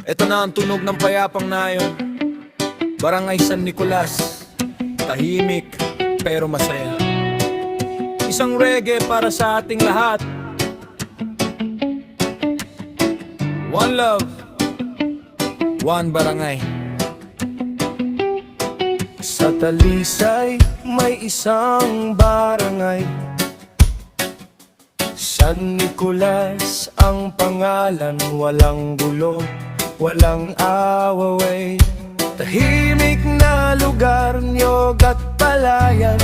Ito na ang tunog ng payapang nayon. Barangay San Nicolas, tahimik pero masaya. Isang reggae para sa ating lahat. One love, one barangay. Sa Talisay may isang barangay, San Nicolas ang pangalan. Walang gulo, walang awaway, tahimik na lugar, niyog at palayan.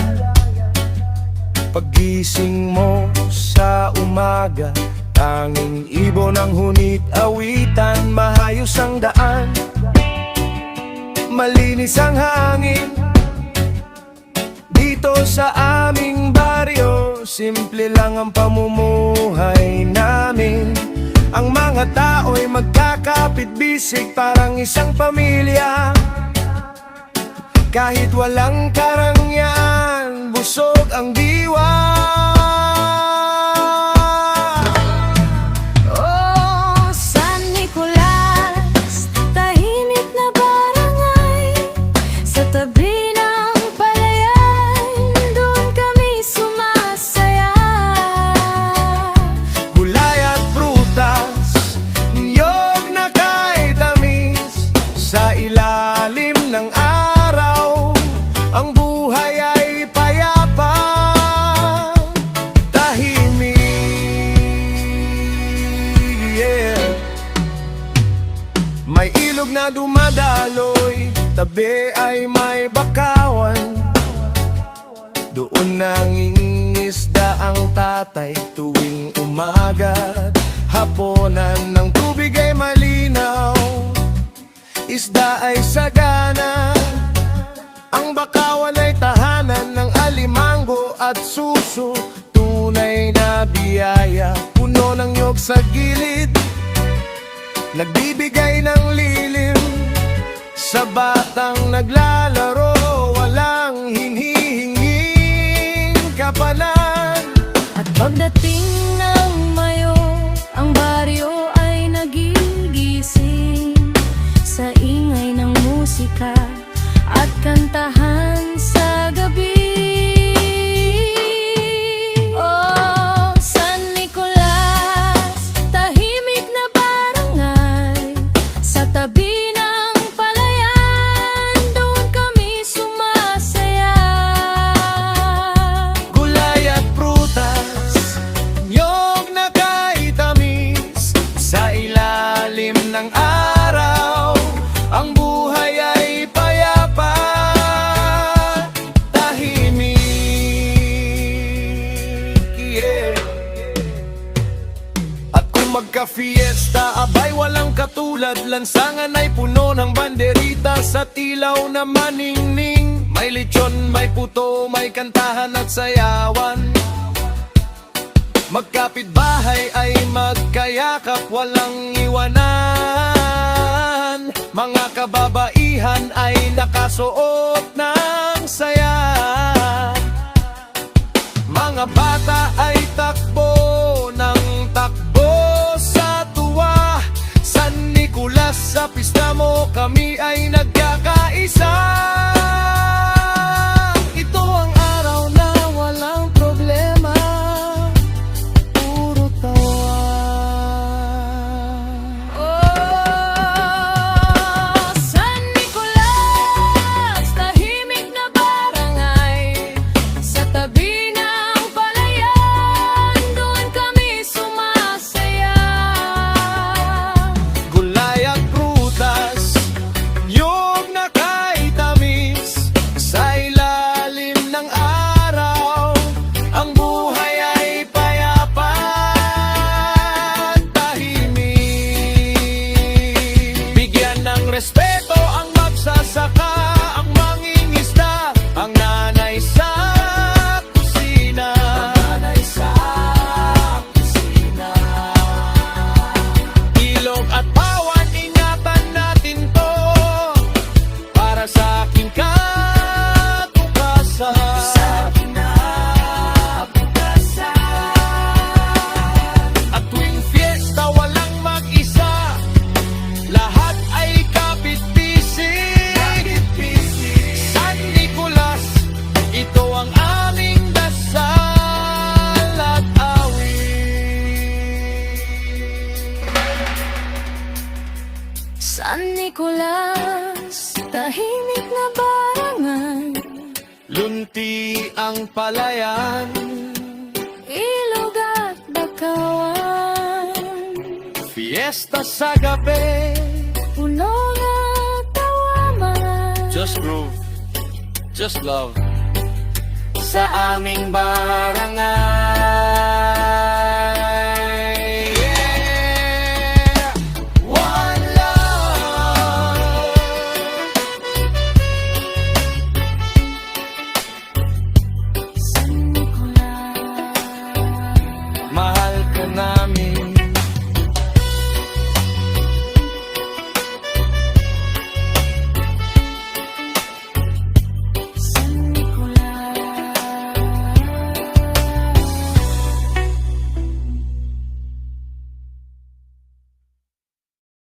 Paggising mo sa umaga, tanging ibon ang hunit, awitan, mahayos ang daan, malinis ang hangin. Dito sa aming baryo, simple lang ang pamumuhay namin. Ang mga tao'y magkakapit-bisig, parang isang pamilya. Kahit walang karangyaan, busog ang diwa. Oh, San Nicolas, tahimik na barangay. Sa tabi ng palayan, doon kami sumasaya. Gulay at prutas, niyog na kahit tamis. Sa ilalim ng araw, ang buhay ay payapa, tahimik, yeah. May ilog na dumadaloy, tabi ay may bakawan. Doon nangingisda ang tatay tuwing umaga. Haponan ng tubig ay malinaw, isda ay sagana. Ang bakawan ay tahanan ng alimango at suso. Tunay na biyaya, puno ng nyog sa gilid, nagbibigay ng lilim sa batang naglalaro. Walang hinihinging kapanan. At pagdating ng Mayo, ang baryo ay nagigising sa ingay ng musika at kantahan sa gabi. Oh, San Nicolas, tahimik na barangay. Sa tabi ng palayan, doon kami sumasaya. Gulay at prutas, niyog na kahit tamis. Sa ilalim ng araw, ang buhay ay payapa, tahimik, yeah. At kung magka-fiesta, abay walang katulad. Lansangan ay puno ng banderita, sa tilaw na maningning. May lechon, may puto, may kantahan at sayawan. Magkapitbahay ay magkayakap, walang iwanan. Mga kababaihan ay nakasuot ng saya. Mga bata ay takbo ng takbo sa tuwa. San Nicolas, sa pista mo kami ay nagkakaisa. Ito ang araw na walang problema, puro tawa. Oh, San Nicolas, tahimik na barangay. Sa tabi ng palayan, doon kami sumasaya. Gulay at prutas, niyog na kahit tamis. Nicolas, tahimik na barangay, Lunti ang palayan, ilog at bakawan, fiesta sa gabi. puno ng tawaman. Just groove, just love. Sa aming barangay